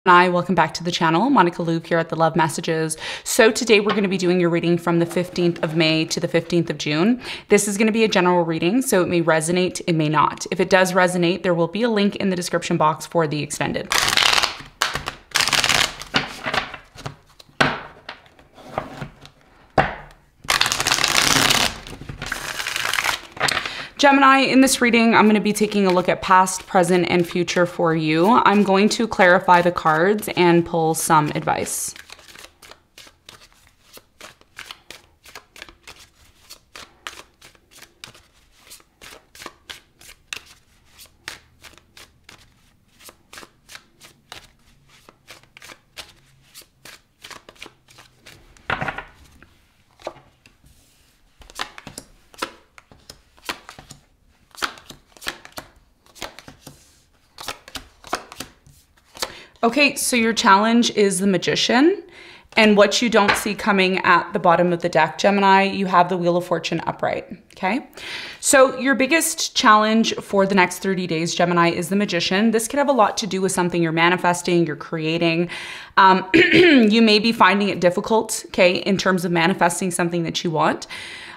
Hi, welcome back to the channel. Monica Loop here at the Love Messages. So today we're going to be doing your reading from the 15th of May to the 15th of June. This is going to be a general reading, so it may resonate, it may not. If it does resonate, there will be a link in the description box for the extended. Gemini, in this reading, I'm going to be taking a look at past, present, and future for you. I'm going to clarify the cards and pull some advice. Okay, so your challenge is the Magician, and what you don't see coming at the bottom of the deck, Gemini, you have the Wheel of Fortune upright, okay? So your biggest challenge for the next 30 days, Gemini, is the Magician. This could have a lot to do with something you're manifesting, you're creating. You may be finding it difficult, okay, in terms of manifesting something that you want.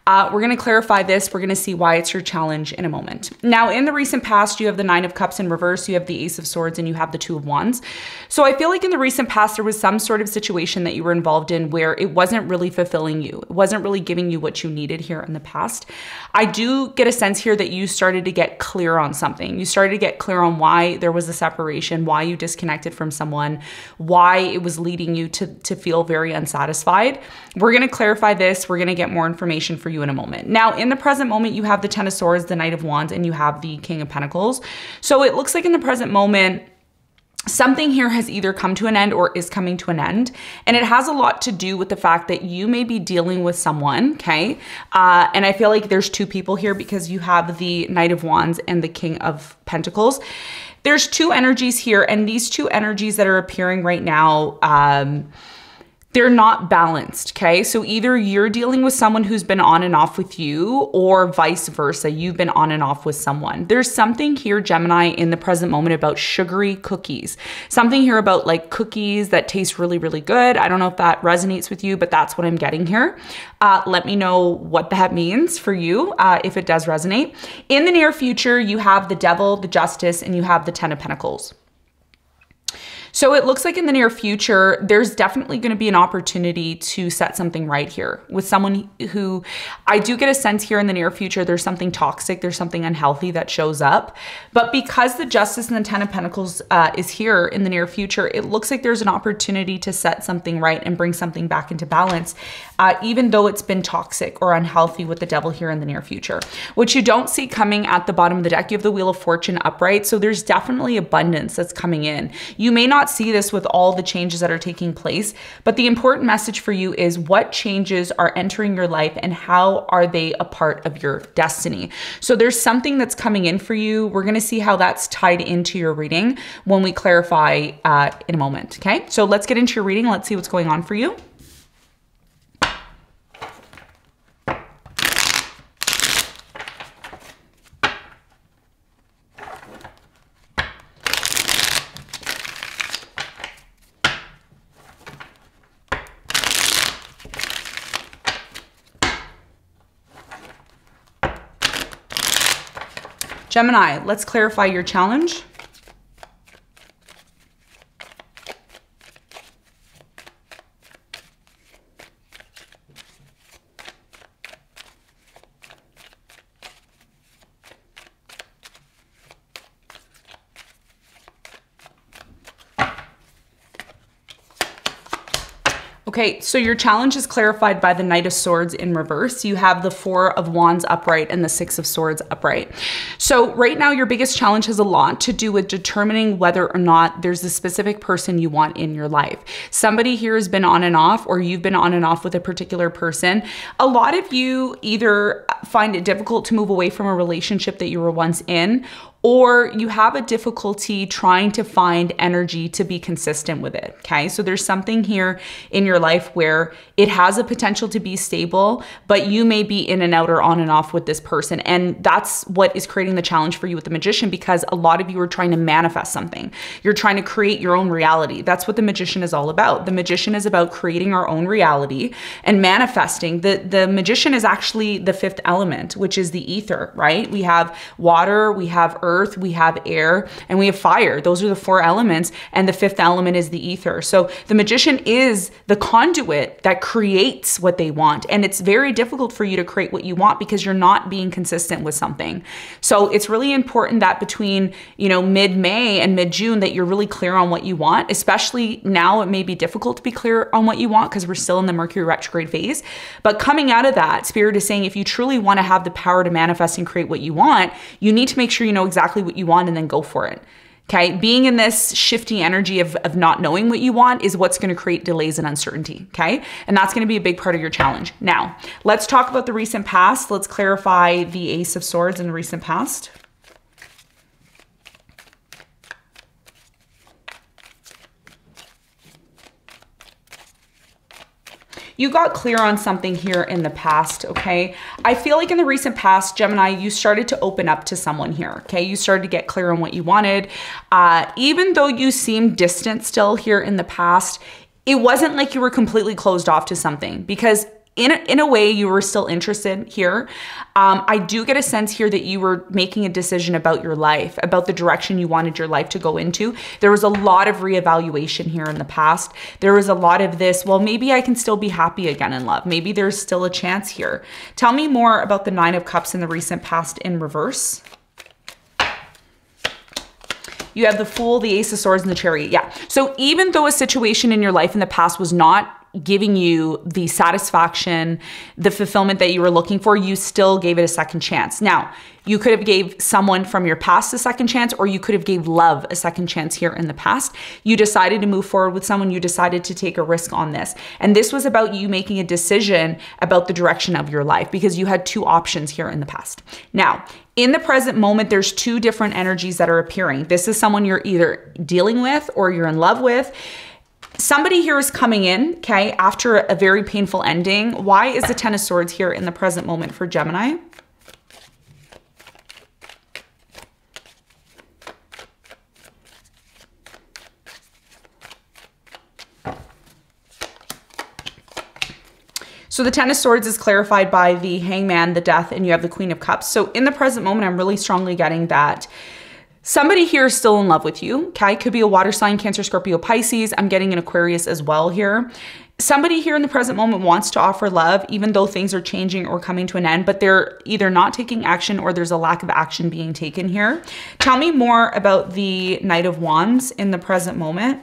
We're going to clarify this. We're going to see why it's your challenge in a moment. Now, in the recent past, you have the Nine of Cups in reverse, you have the Ace of Swords, and you have the Two of Wands. So I feel like in the recent past, there was some sort of situation that you were involved in where it wasn't really fulfilling you. It wasn't really giving you what you needed here in the past. I do get a sense here that you started to get clear on something. You started to get clear on why there was a separation, why you disconnected from someone, why it was leading you to feel very unsatisfied. We're going to clarify this. We're going to get more information for you in a moment. Now, in the present moment, you have the Ten of Swords, the Knight of Wands, and you have the King of Pentacles. So it looks like in the present moment, something here has either come to an end or is coming to an end. And it has a lot to do with the fact that you may be dealing with someone, okay? And I feel like there's two people here because you have the Knight of Wands and the King of Pentacles. There's two energies here, and these two energies that are appearing right now, they're not balanced, okay? So either you're dealing with someone who's been on and off with you, or vice versa, you've been on and off with someone. There's something here, Gemini, in the present moment about sugary cookies. Something here about like cookies that taste really, really good. I don't know if that resonates with you, but that's what I'm getting here. Let me know what that means for you, if it does resonate. In the near future, you have the Devil, the Justice, and you have the Ten of Pentacles. So it looks like in the near future, there's definitely going to be an opportunity to set something right here with someone who, I do get a sense here in the near future, there's something toxic, there's something unhealthy that shows up. But because the Justice and the Ten of Pentacles is here in the near future, it looks like there's an opportunity to set something right and bring something back into balance, even though it's been toxic or unhealthy with the Devil here in the near future. What you don't see coming at the bottom of the deck, you have the Wheel of Fortune upright. So there's definitely abundance that's coming in. You may not see this with all the changes that are taking place, but the important message for you is what changes are entering your life and how are they a part of your destiny. So there's something that's coming in for you. We're going to see how that's tied into your reading when we clarify in a moment. Okay, so let's get into your reading. Let's see what's going on for you. Gemini, let's clarify your challenge. Okay, so your challenge is clarified by the Knight of Swords in reverse. You have the Four of Wands upright and the Six of Swords upright. So right now, your biggest challenge has a lot to do with determining whether or not there's a specific person you want in your life. Somebody here has been on and off, or you've been on and off with a particular person. A lot of you either find it difficult to move away from a relationship that you were once in, or you have a difficulty trying to find energy to be consistent with it, okay? So there's something here in your life where it has a potential to be stable, but you may be in and out or on and off with this person. And that's what is creating creating the challenge for you with the Magician, because a lot of you are trying to manifest something. You're trying to create your own reality. That's what the Magician is all about. The Magician is about creating our own reality and manifesting. The Magician is actually the fifth element, which is the ether, right? We have water, we have earth, we have air, and we have fire. Those are the four elements, and the fifth element is the ether. So the Magician is the conduit that creates what they want, and it's very difficult for you to create what you want because you're not being consistent with something. So it's really important that between, you know, mid-May and mid-June that you're really clear on what you want. Especially now, it may be difficult to be clear on what you want because we're still in the Mercury retrograde phase. But coming out of that, Spirit is saying if you truly want to have the power to manifest and create what you want, you need to make sure you know exactly what you want and then go for it. Okay, being in this shifty energy of not knowing what you want is what's going to create delays and uncertainty. Okay, and that's going to be a big part of your challenge. Now, let's talk about the recent past. Let's clarify the Ace of Swords in the recent past. You got clear on something here in the past, okay? I feel like in the recent past, Gemini, you started to open up to someone here, okay? You started to get clear on what you wanted. Even though you seemed distant still here in the past, it wasn't like you were completely closed off to something, because in a way, you were still interested here. I do get a sense here that you were making a decision about your life, about the direction you wanted your life to go into. There was a lot of reevaluation here in the past. There was a lot of this, well, maybe I can still be happy again in love. Maybe there's still a chance here. Tell me more about the Nine of Cups in the recent past in reverse. You have the Fool, the Ace of Swords, and the Chariot. Yeah. So even though a situation in your life in the past was not giving you the satisfaction, the fulfillment that you were looking for, you still gave it a second chance. Now, you could have gave someone from your past a second chance, or you could have gave love a second chance here in the past. You decided to move forward with someone. You decided to take a risk on this. And this was about you making a decision about the direction of your life, because you had two options here in the past. Now, in the present moment, there's two different energies that are appearing. This is someone you're either dealing with or you're in love with. Somebody here is coming in, okay, after a very painful ending. Why is the Ten of Swords here in the present moment for Gemini? So the Ten of Swords is clarified by the Hangman, the Death, and you have the Queen of Cups. So in the present moment, I'm really strongly getting that somebody here is still in love with you, okay? Could be a water sign, Cancer, Scorpio, Pisces. I'm getting an Aquarius as well here. Somebody here in the present moment wants to offer love, even though things are changing or coming to an end, but they're either not taking action or there's a lack of action being taken here. Tell me more about the Knight of Wands in the present moment.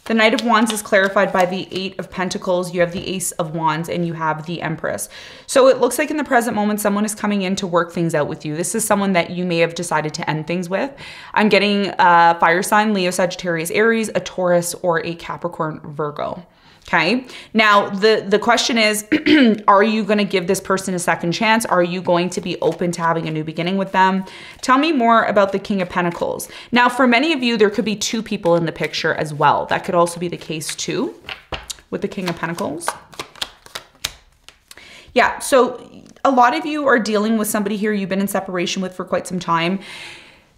The Knight of Wands is clarified by the Eight of Pentacles. You have the Ace of Wands and you have the Empress. So it looks like in the present moment, someone is coming in to work things out with you. This is someone that you may have decided to end things with. I'm getting a fire sign, Leo, Sagittarius, Aries, a Taurus, or a Capricorn, Virgo. Okay. Now, the question is, are you going to give this person a second chance? Are you going to be open to having a new beginning with them? Tell me more about the King of Pentacles. Now, for many of you, there could be two people in the picture as well. That could also be the case too with the King of Pentacles. Yeah. So a lot of you are dealing with somebody here you've been in separation with for quite some time.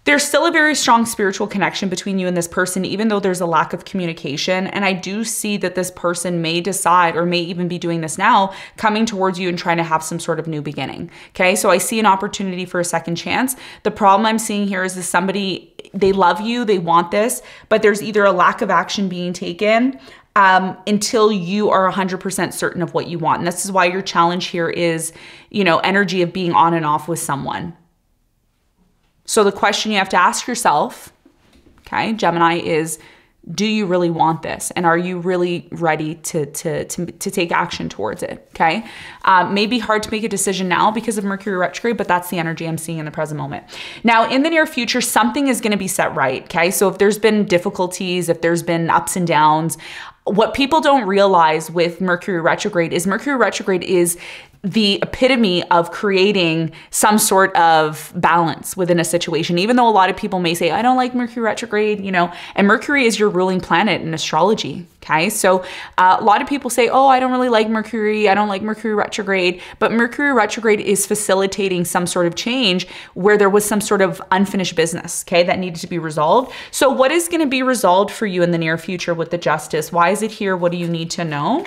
There's still a very strong spiritual connection between you and this person, even though there's a lack of communication. And I do see that this person may decide, or may even be doing this now, coming towards you and trying to have some sort of new beginning. Okay, so I see an opportunity for a second chance. The problem I'm seeing here is that somebody, they love you, they want this, but there's either a lack of action being taken until you are 100% certain of what you want. And this is why your challenge here is, you know, energy of being on and off with someone. So the question you have to ask yourself, okay, Gemini, is, do you really want this? And are you really ready to take action towards it, okay? May be hard to make a decision now because of Mercury retrograde, but that's the energy I'm seeing in the present moment. Now, in the near future, something is going to be set right, okay? So if there's been difficulties, if there's been ups and downs, what people don't realize with Mercury retrograde is the epitome of creating some sort of balance within a situation, even though a lot of people may say, I don't like Mercury retrograde, you know, and Mercury is your ruling planet in astrology. Okay. So a lot of people say, oh, I don't really like Mercury. I don't like Mercury retrograde, but Mercury retrograde is facilitating some sort of change where there was some sort of unfinished business, okay, that needed to be resolved. So what is going to be resolved for you in the near future with the Justice? Why is it here? What do you need to know?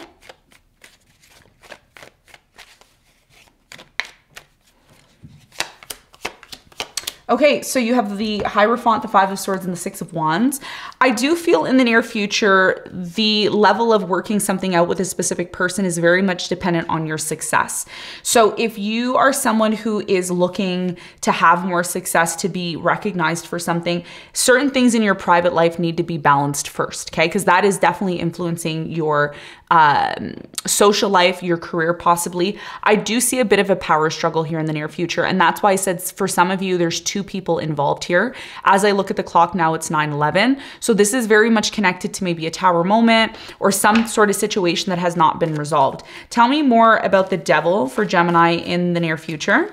Okay, so you have the Hierophant, the Five of Swords, and the Six of Wands. I do feel in the near future, the level of working something out with a specific person is very much dependent on your success. So if you are someone who is looking to have more success, to be recognized for something, certain things in your private life need to be balanced first, okay? Because that is definitely influencing your social life, your career possibly. I do see a bit of a power struggle here in the near future. And that's why I said for some of you, there's two people involved here. As I look at the clock now, it's 9:11. So this is very much connected to maybe a tower moment or some sort of situation that has not been resolved. Tell me more about the Devil for Gemini in the near future.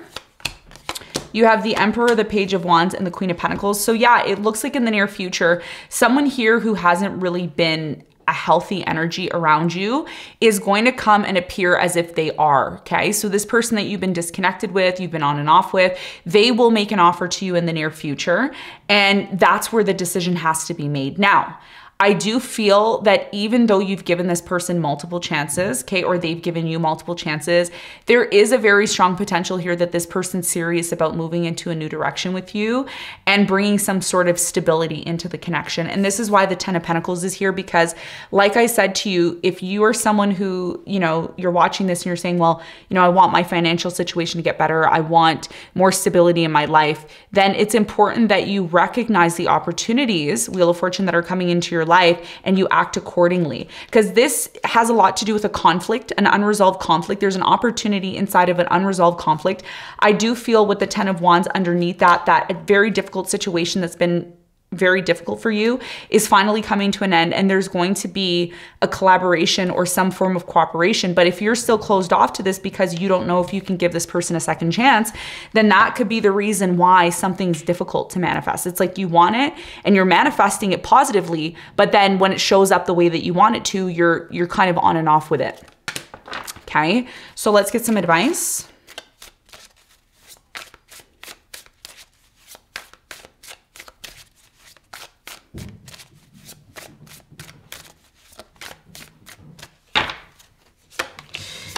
You have the Emperor, the Page of Wands, and the Queen of Pentacles. So yeah, it looks like in the near future, someone here who hasn't really been a healthy energy around you is going to come and appear as if they are, okay? So this person that you've been disconnected with, you've been on and off with, they will make an offer to you in the near future, and that's where the decision has to be made. Now, I do feel that even though you've given this person multiple chances, okay, or they've given you multiple chances, there is a very strong potential here that this person's serious about moving into a new direction with you and bringing some sort of stability into the connection. And this is why the Ten of Pentacles is here, because like I said to you, if you are someone who, you know, you're watching this and you're saying, well, you know, I want my financial situation to get better, I want more stability in my life, then it's important that you recognize the opportunities, Wheel of Fortune, that are coming into your life, and you act accordingly, because this has a lot to do with a conflict, an unresolved conflict. There's an opportunity inside of an unresolved conflict. I do feel with the Ten of Wands underneath that a very difficult situation that's been very difficult for you is finally coming to an end, and there's going to be a collaboration or some form of cooperation. But if you're still closed off to this because you don't know if you can give this person a second chance, then that could be the reason why something's difficult to manifest. It's like you want it and you're manifesting it positively, but then when it shows up the way that you want it to, you're kind of on and off with it. Okay, so let's get some advice.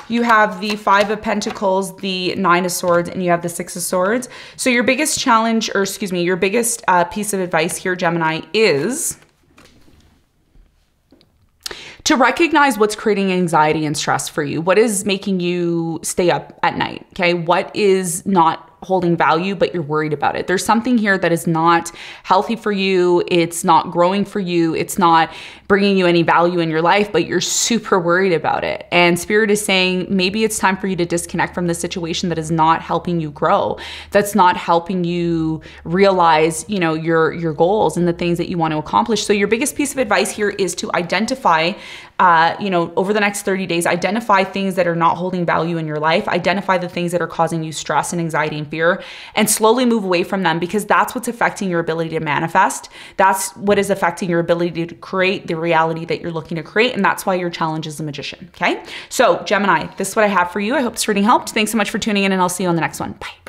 You have the Five of Pentacles, the Nine of Swords, and you have the Six of Swords. So your biggest challenge, or excuse me, your biggest piece of advice here, Gemini, is to recognize what's creating anxiety and stress for you. What is making you stay up at night, okay? What is not holding value, but you're worried about it? There's something here that is not healthy for you. It's not growing for you. It's not bringing you any value in your life, but you're super worried about it. And Spirit is saying, maybe it's time for you to disconnect from the situation that is not helping you grow, that's not helping you realize, you know, your goals and the things that you want to accomplish. So your biggest piece of advice here is to identify, you know, over the next 30 days, identify things that are not holding value in your life, identify the things that are causing you stress and anxiety and fear, and slowly move away from them, because that's what's affecting your ability to manifest. That's what is affecting your ability to create the reality that you're looking to create. And that's why your challenge is the Magician. Okay. So Gemini, this is what I have for you. I hope this reading helped. Thanks so much for tuning in, and I'll see you on the next one. Bye.